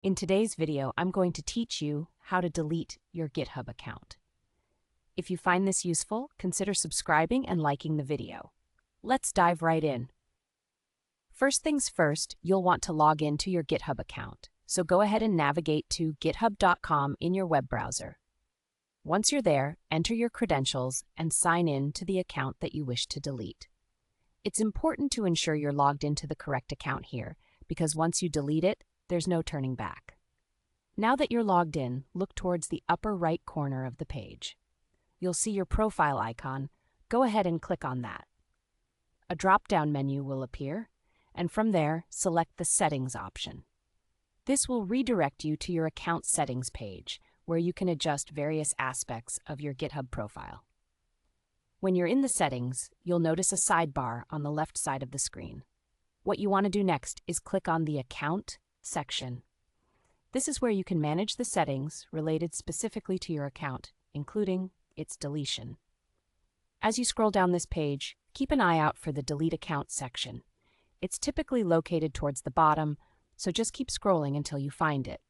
In today's video, I'm going to teach you how to delete your GitHub account. If you find this useful, consider subscribing and liking the video. Let's dive right in. First things first, you'll want to log into your GitHub account. So go ahead and navigate to github.com in your web browser. Once you're there, enter your credentials and sign in to the account that you wish to delete. It's important to ensure you're logged into the correct account here, because once you delete it, there's no turning back. Now that you're logged in, look towards the upper right corner of the page. You'll see your profile icon. Go ahead and click on that. A drop-down menu will appear, and from there, select the Settings option. This will redirect you to your account settings page, where you can adjust various aspects of your GitHub profile. When you're in the settings, you'll notice a sidebar on the left side of the screen. What you want to do next is click on the Account section. This is where you can manage the settings related specifically to your account, including its deletion. As you scroll down this page, keep an eye out for the Delete Account section. It's typically located towards the bottom, so just keep scrolling until you find it.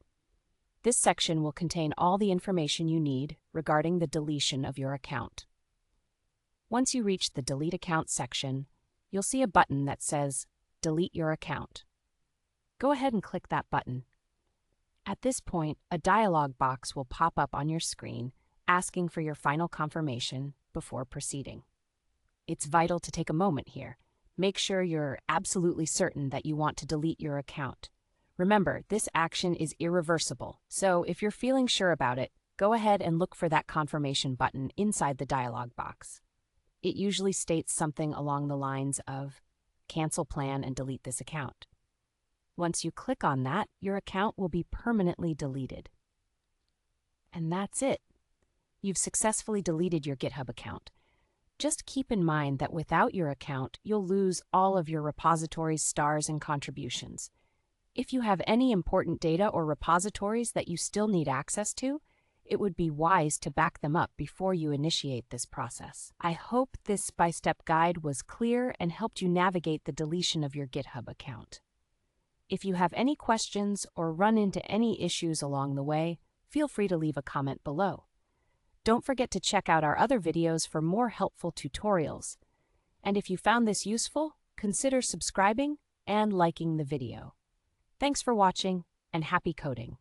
This section will contain all the information you need regarding the deletion of your account. Once you reach the Delete Account section, you'll see a button that says Delete Your Account. Go ahead and click that button. At this point, a dialog box will pop up on your screen asking for your final confirmation before proceeding. It's vital to take a moment here. Make sure you're absolutely certain that you want to delete your account. Remember, this action is irreversible, so if you're feeling sure about it, go ahead and look for that confirmation button inside the dialog box. It usually states something along the lines of, "Cancel plan and delete this account." Once you click on that, your account will be permanently deleted. And that's it. You've successfully deleted your GitHub account. Just keep in mind that without your account, you'll lose all of your repositories, stars, and contributions. If you have any important data or repositories that you still need access to, it would be wise to back them up before you initiate this process. I hope this step-by-step guide was clear and helped you navigate the deletion of your GitHub account. If you have any questions or run into any issues along the way, feel free to leave a comment below. Don't forget to check out our other videos for more helpful tutorials. And if you found this useful, consider subscribing and liking the video. Thanks for watching, and happy coding!